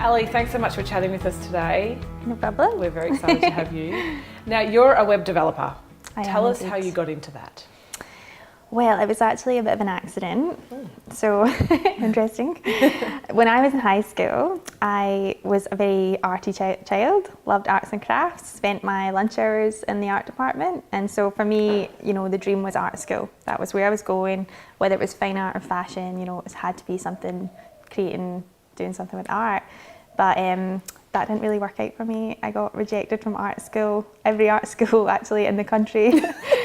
Ali, thanks so much for chatting with us today. No problem. We're very excited to have you. Now, you're a web developer. Tell us how you got into that. Well, it was actually a bit of an accident. So, interesting. When I was in high school, I was a very arty child, loved arts and crafts, spent my lunch hours in the art department. And so for me, you know, the dream was art school. That was where I was going, whether it was fine art or fashion, you know, it had to be something, creating, doing something with art. But that didn't really work out for me. I got rejected from art school, every art school actually in the country.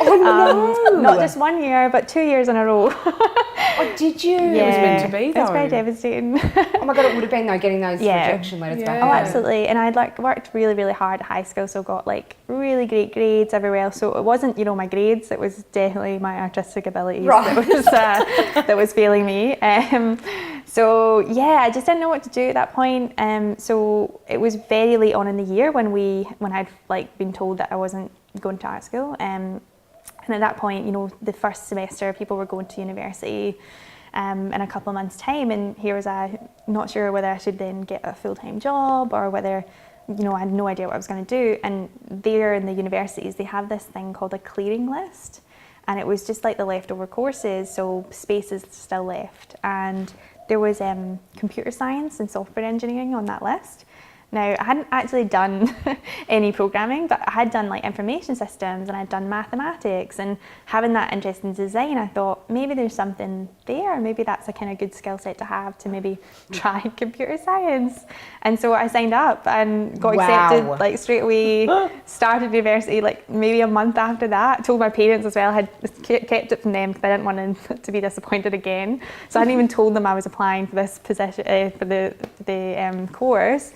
Oh no! Not just 1 year, but 2 years in a row. Oh, did you? Yeah, it was meant to be though. It was very devastating. Oh my God, it would have been though, getting those rejection letters back. Oh, absolutely. And I'd worked really, really hard at high school, so got like really great grades everywhere else. So it wasn't, you know, my grades, it was definitely my artistic abilities that was failing me. So yeah, I just didn't know what to do at that point. So it was very late on in the year when I'd like been told that I wasn't going to art school. And at that point, you know, the first semester people were going to university in a couple of months' time, and here was I, not sure whether I should then get a full-time job or whether, you know, I had no idea what I was going to do. And there in the universities, they have this thing called a clearing list, and it was just like the leftover courses, so spaces still left. And there was computer science and software engineering on that list. Now, I hadn't actually done any programming, but I had done like information systems and I'd done mathematics, and having that interest in design, I thought maybe there's something there, maybe that's a kind of good skill set to have to maybe try computer science. And so I signed up and got accepted like straight away, started university like maybe a month after that. Told my parents as well, I had kept it from them because I didn't want them to be disappointed again. So I hadn't even told them I was applying for this position, for the course.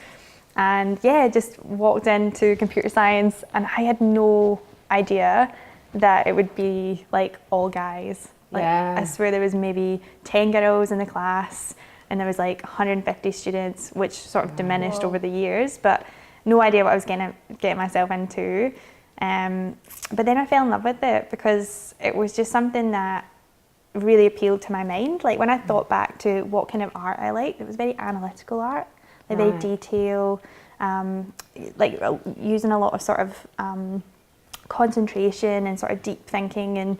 And yeah, just walked into computer science, and I had no idea that it would be like all guys. Like, I swear there was maybe 10 girls in the class, and there was like 150 students, which sort of diminished over the years, but no idea what I was getting myself into. But then I fell in love with it because it was just something that really appealed to my mind. Like when I thought back to what kind of art I liked, it was very analytical art. Like very detail, like using a lot of sort of concentration and sort of deep thinking. And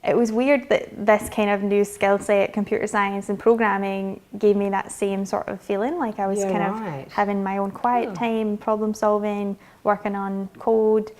it was weird that this kind of new skill set, computer science and programming, gave me that same sort of feeling. Like I was kind of having my own quiet time, problem solving, working on code,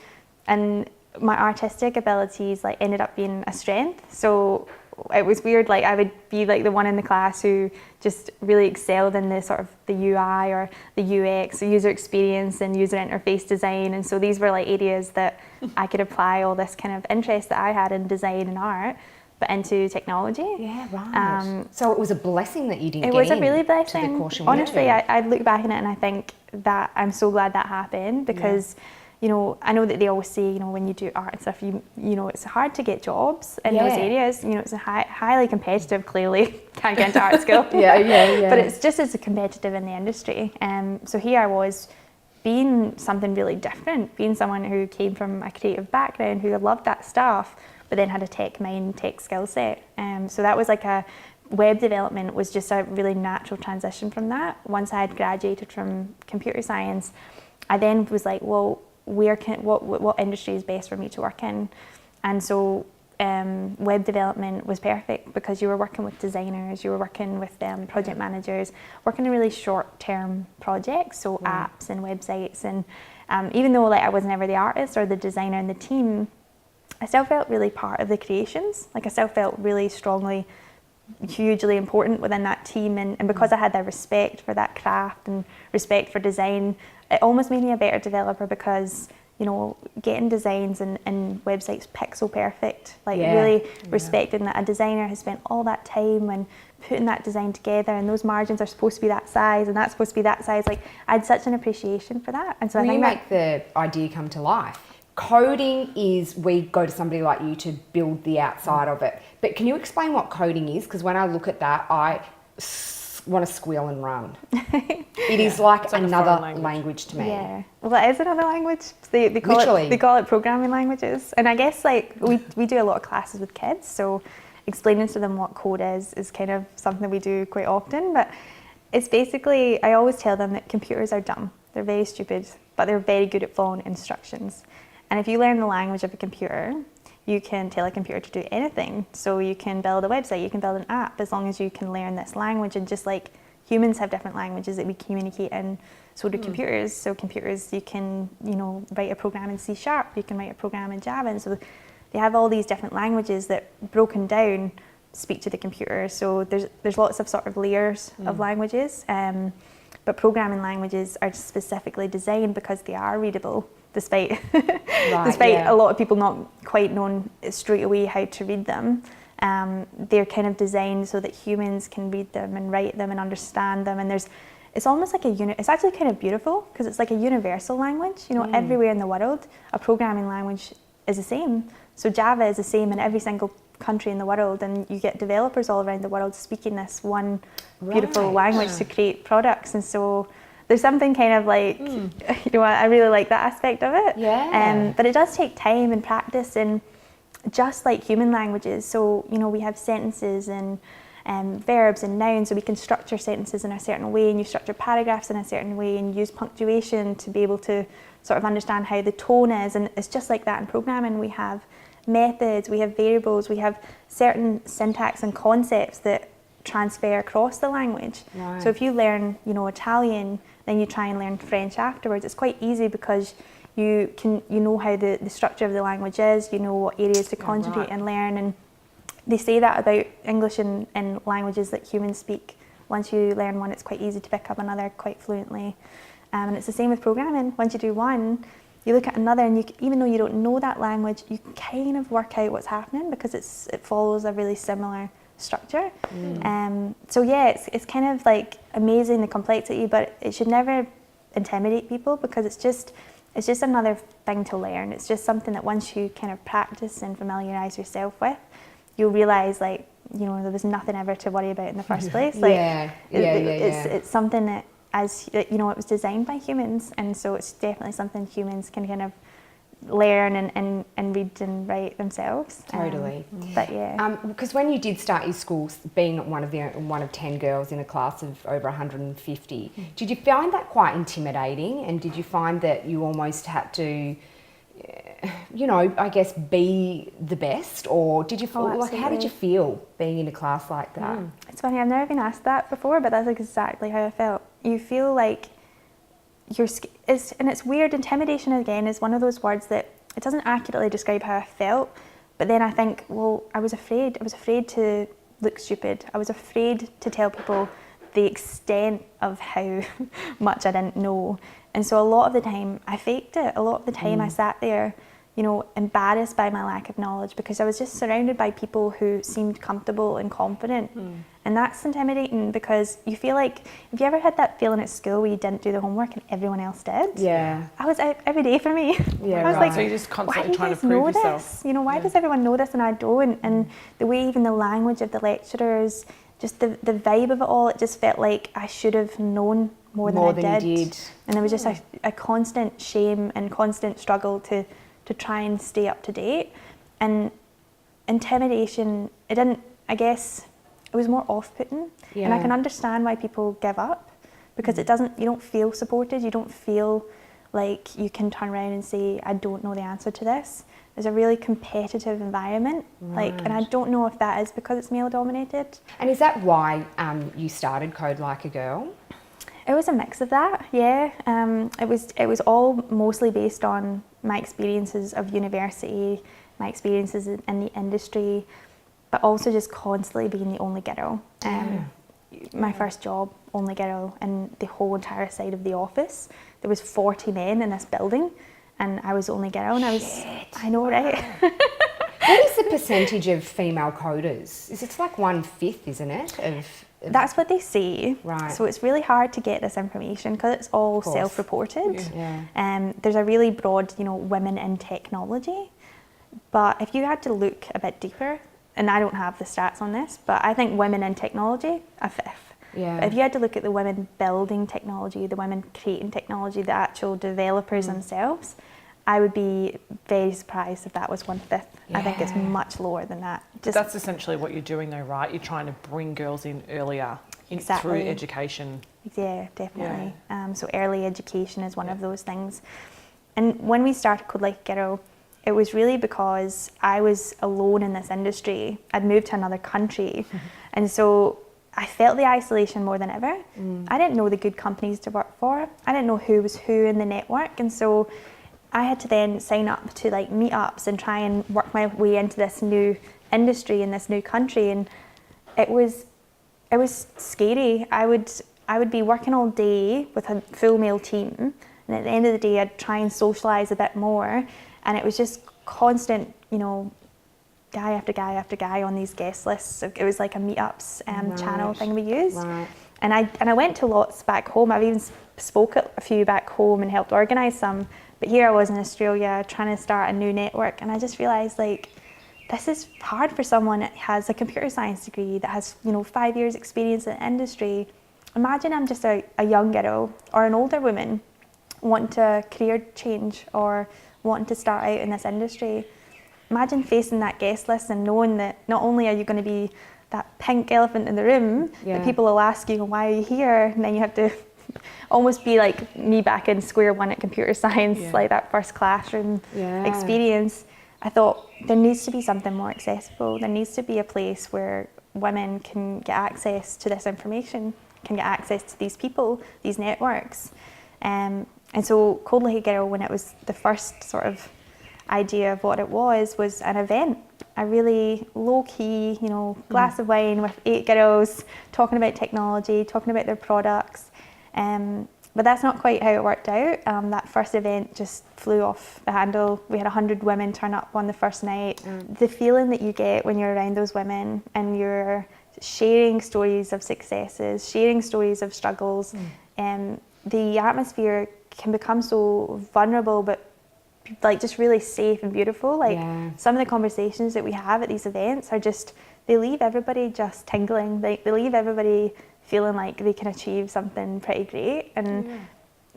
and my artistic abilities like ended up being a strength. So it was weird, like I would be like the one in the class who just really excelled in the sort of the UI or the UX, the user experience and user interface design. And so these were like areas that I could apply all this kind of interest that I had in design and art, but into technology. Yeah, right. So it was a blessing that you didn't get in. It was a really blessing. To the course you Honestly, I look back on it and I think that I'm so glad that happened because you know, I know that they always say, you know, when you do art and stuff, you know, it's hard to get jobs in those areas. You know, it's highly competitive, clearly. Can't get into art school. But it's just as competitive in the industry. So here I was, being something really different, being someone who came from a creative background, who loved that stuff, but then had a tech mind, tech skill set. So that was like web development was just a really natural transition from that. Once I had graduated from computer science, I then was like, well, what industry is best for me to work in? And so web development was perfect because you were working with designers, you were working with project managers, working on really short-term projects, so apps and websites. And even though like I was never the artist or the designer in the team, I still felt really part of the creations. Like I still felt really strongly, hugely important within that team. And because I had that respect for that craft and respect for design, it almost made me a better developer because, you know, getting designs and websites pixel perfect, like really respecting that a designer has spent all that time and putting that design together, and those margins are supposed to be that size and that's supposed to be that size. Like I had such an appreciation for that. And so I think you make the idea come to life. Coding is, we go to somebody like you to build the outside of it. But can you explain what coding is? Because when I look at that, I want to squeal and run. It is like another language to me. Yeah, well, it is another language. They call it programming languages. And I guess like we do a lot of classes with kids, so explaining to them what code is kind of something we do quite often. But It's basically, I always tell them that computers are dumb. They're very stupid, but they're very good at following instructions. And if you learn the language of a computer, you can tell a computer to do anything. So you can build a website, you can build an app, as long as you can learn this language. And just like humans have different languages that we communicate in, so do computers. So computers, you can, write a program in C#, you can write a program in Java. And so they have all these different languages that, broken down, speak to the computer. So there's lots of sort of layers of languages, but programming languages are specifically designed because they are readable, despite a lot of people not quite knowing straight away how to read them. They're kind of designed so that humans can read them and write them and understand them. And it's almost like it's actually kind of beautiful because it's like a universal language. Everywhere in the world, a programming language is the same. So Java is the same in every single country in the world, and you get developers all around the world speaking this one beautiful language to create products. And so there's something kind of like, I really like that aspect of it. Yeah. But it does take time and practice, and just like human languages. So, we have sentences and verbs and nouns, so we can structure sentences in a certain way, and you structure paragraphs in a certain way, and use punctuation to be able to sort of understand how the tone is. And it's just like that in programming. We have methods, we have variables, we have certain syntax and concepts that transfer across the language. Right. So if you learn, Italian, then you try and learn French afterwards. It's quite easy because you know how the structure of the language is, you know what areas to concentrate and learn. And they say that about English and languages that humans speak. Once you learn one, it's quite easy to pick up another quite fluently. And it's the same with programming. Once you do one, you look at another, and even though you don't know that language, you kind of work out what's happening because it follows a really similar structure. So yeah, it's kind of like amazing, the complexity, but it should never intimidate people because it's just another thing to learn. It's just something that once you kind of practice and familiarize yourself with, you'll realize there was nothing ever to worry about in the first place. It's something that, it was designed by humans, and so it's definitely something humans can kind of learn and read and write themselves. Totally. But yeah. Because when you did start your school, being one of 10 girls in a class of over 150, did you find that quite intimidating? And did you find that you almost had to, I guess, be the best? Or did you feel how did you feel being in a class like that? It's funny, I've never been asked that before, but that's exactly how I felt. You feel like and it's weird. Intimidation, again, is one of those words that it doesn't accurately describe how I felt, but then I think, I was afraid. I was afraid to look stupid. I was afraid to tell people the extent of how much I didn't know. And so a lot of the time I faked it. A lot of the time I sat there, embarrassed by my lack of knowledge because I was just surrounded by people who seemed comfortable and confident. And that's intimidating because you feel like, have you ever had that feeling at school where you didn't do the homework and everyone else did? Yeah. I was every day for me. Yeah, I was right. like, so you're just constantly why do you trying guys to prove know yourself. this? Why does everyone know this and I don't? And the way even the language of the lecturers, just the vibe of it all, it just felt like I should have known more than I did. And there was just a constant shame and constant struggle to try and stay up to date. And intimidation, it was more off-putting. Yeah. And I can understand why people give up because you don't feel supported, you don't feel like you can turn around and say, I don't know the answer to this. There's a really competitive environment, and I don't know if that is because it's male-dominated. And is that why you started Code Like a Girl? It was a mix of that, yeah. It was all mostly based on my experiences of university, my experiences in the industry, but also just constantly being the only girl. My first job, only girl in the whole entire side of the office. There was 40 men in this building, and I was the only girl, and I know, right? What is the percentage of female coders? It's like 1/5, isn't it? That's what they say. Right. So it's really hard to get this information because it's all self-reported. Yeah. There's a really broad, women in technology. But if you had to look a bit deeper, and I don't have the stats on this, but I think women in technology, 1/5. Yeah. But if you had to look at the women building technology, the women creating technology, the actual developers themselves, I would be very surprised if that was 1/5. Yeah. I think it's much lower than that. That's essentially what you're doing though, right? You're trying to bring girls in earlier. through education. Yeah, definitely. So early education is one of those things. And when we started Code Like a Girl, it was really because I was alone in this industry. I'd moved to another country. And so I felt the isolation more than ever. I didn't know the good companies to work for. I didn't know who was who in the network. And so I had to then sign up to like meetups and try and work my way into this new industry in this new country. And it was scary. I would be working all day with a full male team. And at the end of the day, I'd try and socialise a bit more. And it was just constant, you know, guy after guy after guy on these guest lists. It was like a meetups channel thing we used. Right. And I went to lots back home. I've even spoke at a few back home and helped organise some. But here I was in Australia trying to start a new network. And I just realised, like, this is hard for someone that has a computer science degree, that has, you know, 5 years experience in the industry. Imagine I'm just a young girl or an older woman wanting to career change or wanting to start out in this industry. Imagine facing that guest list and knowing that not only are you going to be that pink elephant in the room, that people will ask you, why are you here? And then you have to almost be like me back in square one at computer science, like that first classroom experience. I thought there needs to be something more accessible. There needs to be a place where women can get access to this information, can get access to these people, these networks. And so Code Like a Girl, when it was the first sort of idea of what it was an event, a really low-key, you know, glass of wine with 8 girls talking about technology, talking about their products. But that's not quite how it worked out. That first event just flew off the handle. We had 100 women turn up on the first night. The feeling that you get when you're around those women and you're sharing stories of successes, sharing stories of struggles, the atmosphere can become so vulnerable, but like just really safe and beautiful. Like some of the conversations that we have at these events are just, they leave everybody just tingling. They leave everybody feeling like they can achieve something pretty great. And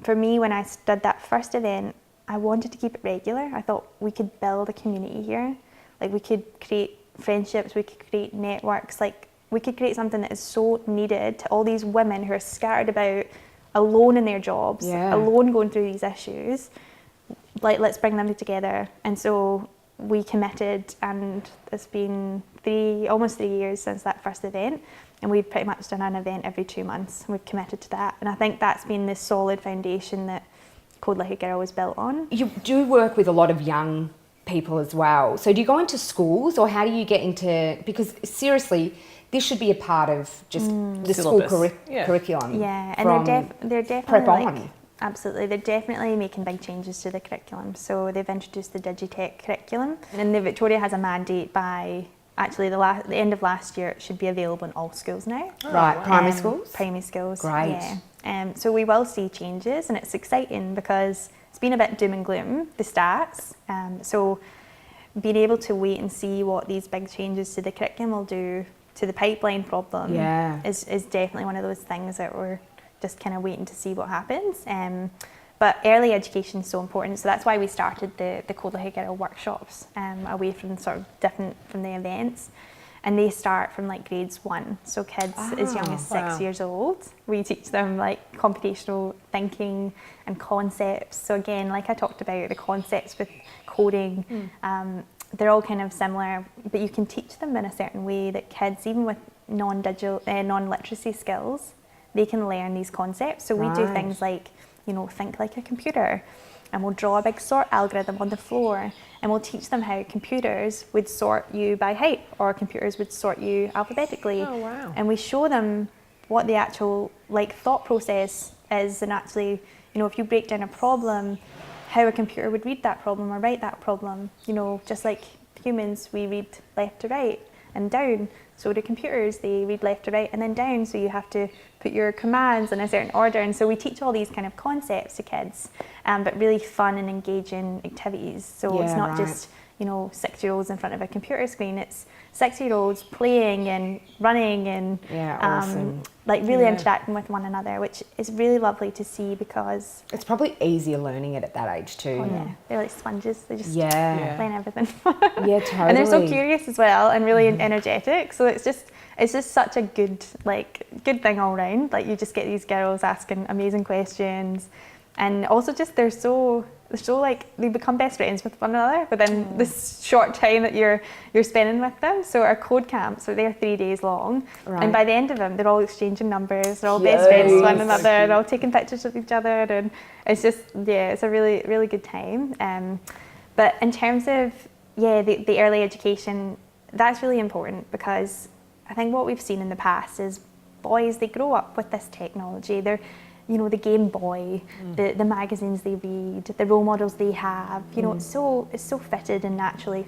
for me, when I did that first event, I wanted to keep it regular. I thought we could build a community here. Like we could create friendships, we could create networks, like we could create something that is so needed to all these women who are scattered about, alone in their jobs, alone going through these issues. Like, let's bring them together. And so we committed, and it's been almost 3 years since that first event, and we've pretty much done an event every 2 months. We've committed to that, and I think that's been the solid foundation that Code Like a Girl was built on. You do work with a lot of young people as well. So do you go into schools, or how do you get into, because seriously, this should be a part of just the school curriculum. Yeah, and they're definitely on. Absolutely, they're definitely making big changes to the curriculum. So they've introduced the Digitech curriculum, and then Victoria has a mandate by actually the end of last year. It should be available in all schools now. Right, primary schools. Primary schools. Great. Yeah. So we will see changes, and it's exciting because it's been a bit doom and gloom, the stats. So being able to wait and see what these big changes to the curriculum will do to the pipeline problem is definitely one of those things that we're just kind of waiting to see what happens. But early education is so important, so that's why we started the Code Like a Girl workshops, away from sort of different from the events. And they start from like grades 1, so kids as young as 6 years old. We teach them like computational thinking and concepts. So again, like I talked about, the concepts with coding, they're all kind of similar, but you can teach them in a certain way that kids, even with non-literacy skills, they can learn these concepts. So we do things like, you know, think like a computer, and we'll draw a big sort algorithm on the floor, and we'll teach them how computers would sort you by height, or computers would sort you alphabetically. Oh, wow. And we show them what the actual like thought process is, and actually, you know, if you break down a problem, how a computer would read that problem or write that problem. You know, just like humans, we read left to right and down. So do computers, they read left to right and then down. So you have to put your commands in a certain order. And so we teach all these kind of concepts to kids, but really fun and engaging activities. So it's not just, you know, 6-year-olds in front of a computer screen. It's 6-year-olds playing and running and awesome. like really interacting with one another, which is really lovely to see because it's probably easier learning it at that age too. Oh yeah, they're like sponges. They just playing everything. Yeah, totally. And they're so curious as well and really energetic. So it's just such a good thing all round. Like you just get these girls asking amazing questions, and also just they're so like they become best friends with one another within this short time that you're spending with them. So our code camps, so they're 3 days long, and by the end of them they're all exchanging numbers, they're all best friends with one another, they're all taking pictures of each other, and it's just it's a really, really good time. But in terms of the early education, that's really important, because I think what we've seen in the past is boys, they grow up with this technology. They're, you know, the Game Boy, the magazines they read, the role models they have, you know, it's so fitted and naturally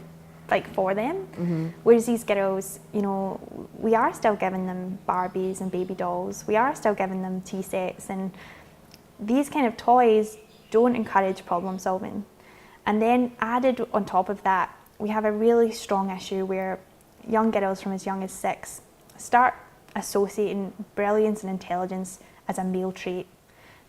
like for them. Whereas these girls, you know, we are still giving them Barbies and baby dolls. We are still giving them tea sets, and these kind of toys don't encourage problem solving. And then added on top of that, we have a really strong issue where young girls from as young as 6 start associating brilliance and intelligence as a male trait.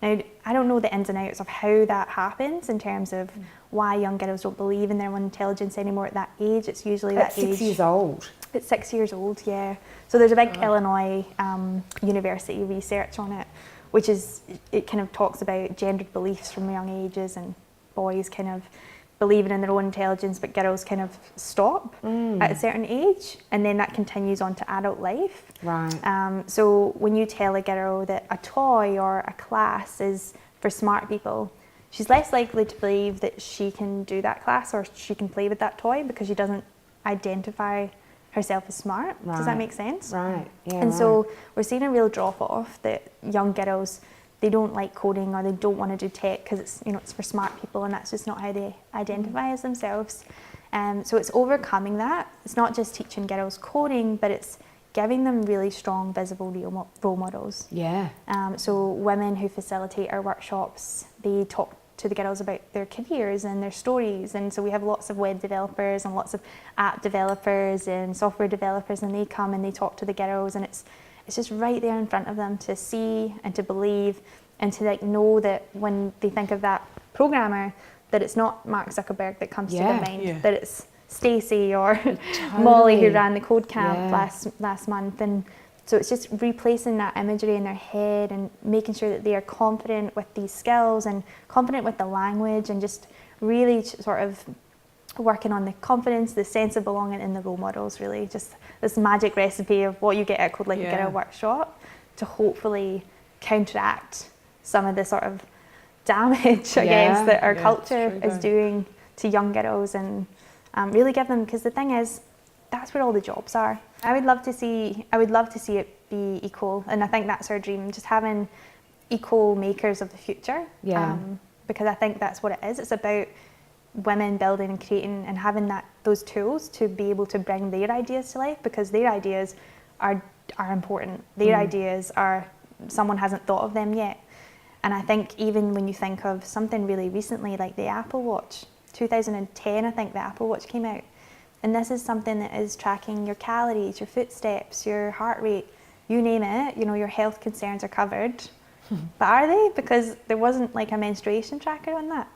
Now, I don't know the ins and outs of how that happens in terms of why young girls don't believe in their own intelligence anymore at that age. It's usually at that age. 6 years old. It's 6 years old, yeah. So there's a big Illinois university research on it, which is, it kind of talks about gendered beliefs from young ages, and boys kind of believing in their own intelligence, but girls kind of stop at a certain age, and then that continues on to adult life. Right. So when you tell a girl that a toy or a class is for smart people, she's less likely to believe that she can do that class or she can play with that toy, because she doesn't identify herself as smart. Right. Does that make sense? Right. Yeah. And so we're seeing a real drop off, that young girls, they don't like coding or they don't want to do tech because it's, you know, it's for smart people, and that's just not how they identify as themselves. So it's overcoming that. It's not just teaching girls coding, but it's giving them really strong, visible role models. Yeah. So women who facilitate our workshops, they talk to the girls about their careers and their stories, and so we have lots of web developers and lots of app developers and software developers, and they come and they talk to the girls, and it's just right there in front of them to see and to believe, and to like know that when they think of that programmer, that it's not Mark Zuckerberg that comes to their mind, that it's Stacey or Molly who ran the code camp last month. And so it's just replacing that imagery in their head and making sure that they are confident with these skills and confident with the language, and just really sort of working on the confidence, the sense of belonging in the role models, really. Just this magic recipe of what you get at Code Like a Girl workshop to hopefully counteract some of the sort of damage, I guess, that our culture is doing to young girls, and really give them, because the thing is, that's where all the jobs are. I would love to see it be equal, and I think that's our dream, just having equal makers of the future. Because I think that's what it is. It's about women building and creating and having those tools to be able to bring their ideas to life, because their ideas are important. Their ideas are, someone hasn't thought of them yet. And I think even when you think of something really recently like the Apple Watch, 2010 I think the Apple Watch came out, and this is something that is tracking your calories, your footsteps, your heart rate, you name it, you know, your health concerns are covered. But are they? Because there wasn't like a menstruation tracker on that.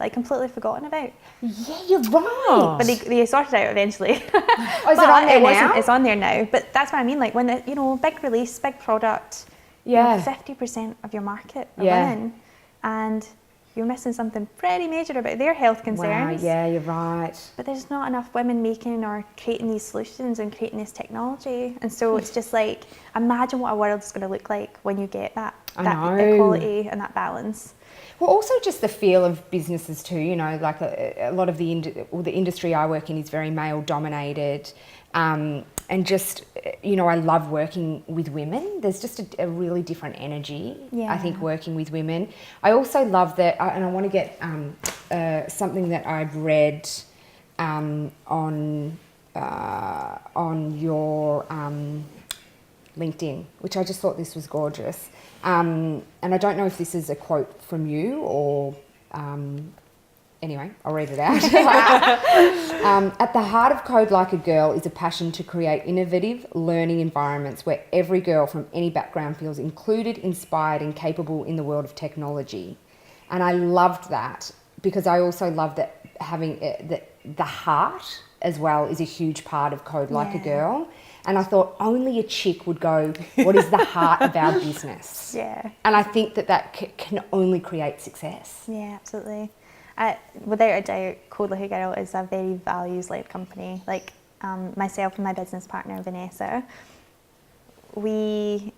Like completely forgotten about. Yeah, you're right. But they sorted it out eventually. Oh, is it on there now? It's on there now. But that's what I mean. Like when the, you know, big release, big product. Yeah. 50% of your market are women, and you're missing something pretty major about their health concerns. Wow, yeah, you're right. But there's not enough women making or creating these solutions and creating this technology. And so it's just like, imagine what a world's going to look like when you get that equality and that balance. Well, also just the feel of businesses too, you know, like a lot of the industry I work in is very male dominated. And just, you know, I love working with women. There's just a really different energy, I think, working with women. I also love that, and I want to get something that I've read on your LinkedIn, which I just thought this was gorgeous. And I don't know if this is a quote from you or... anyway, I'll read it out. At the heart of Code Like a Girl is a passion to create innovative learning environments where every girl from any background feels included, inspired and capable in the world of technology. And I loved that because I also love that having the heart as well is a huge part of Code Like a Girl. And I thought only a chick would go, what is the heart of our business? Yeah. And I think that can only create success. Yeah, absolutely. Without a doubt, Code Like a Girl is a very values-led company. Like myself and my business partner, Vanessa, we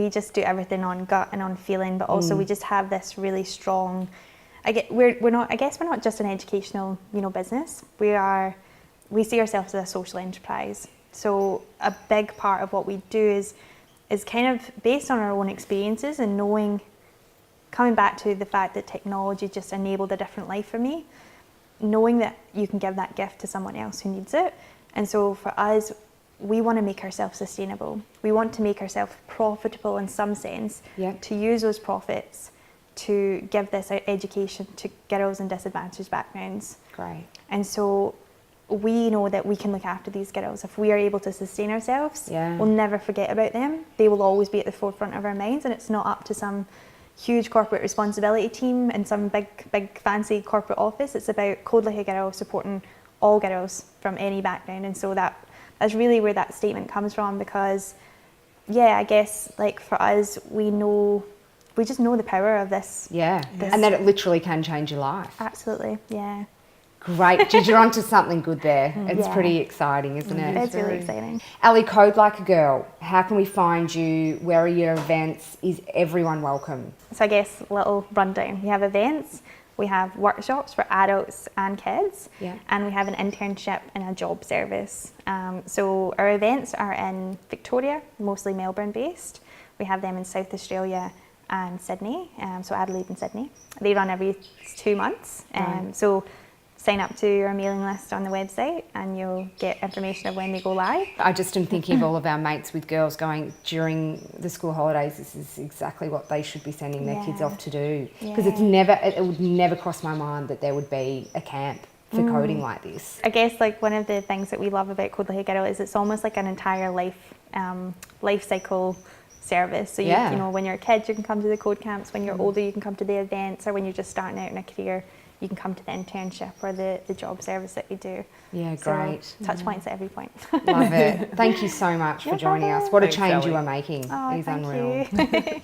just do everything on gut and on feeling, but also we just have this really strong, we're not just an educational, business. We see ourselves as a social enterprise. So a big part of what we do is kind of based on our own experiences and coming back to the fact that technology just enabled a different life for me, knowing that you can give that gift to someone else who needs it. And so for us, we want to make ourselves sustainable. We want to make ourselves profitable in some sense, to use those profits to give this education to girls in disadvantaged backgrounds. Great. And so we know that we can look after these girls. If we are able to sustain ourselves, we'll never forget about them. They will always be at the forefront of our minds, and it's not up to some huge corporate responsibility team in some big fancy corporate office. It's about Code Like a Girl supporting all girls from any background. And so that's really where that statement comes from, because I guess like for us, we just know the power of this. And that it literally can change your life. Absolutely, yeah. Great. Did you're onto something good there. It's pretty exciting, isn't it? It's really exciting. Ali, Code Like a Girl, how can we find you? Where are your events? Is everyone welcome? So I guess a little rundown. We have events, we have workshops for adults and kids, and we have an internship and a job service. So our events are in Victoria, mostly Melbourne based. We have them in South Australia and Sydney, so Adelaide and Sydney. They run every 2 months. So sign up to our mailing list on the website and you'll get information of when they go live. I just am thinking of all of our mates with girls going during the school holidays, this is exactly what they should be sending their kids off to do. Because it would never cross my mind that there would be a camp for coding like this. I guess like one of the things that we love about Code Like a Girl is it's almost like an entire life cycle service. So you know, when you're a kid you can come to the code camps, when you're older you can come to the events, or when you're just starting out in a career you can come to the internship or the job service that we do. Yeah, so great. Touch points at every point. Love it. Thank you so much for joining us. What a change you are making. Oh, it is unreal. You.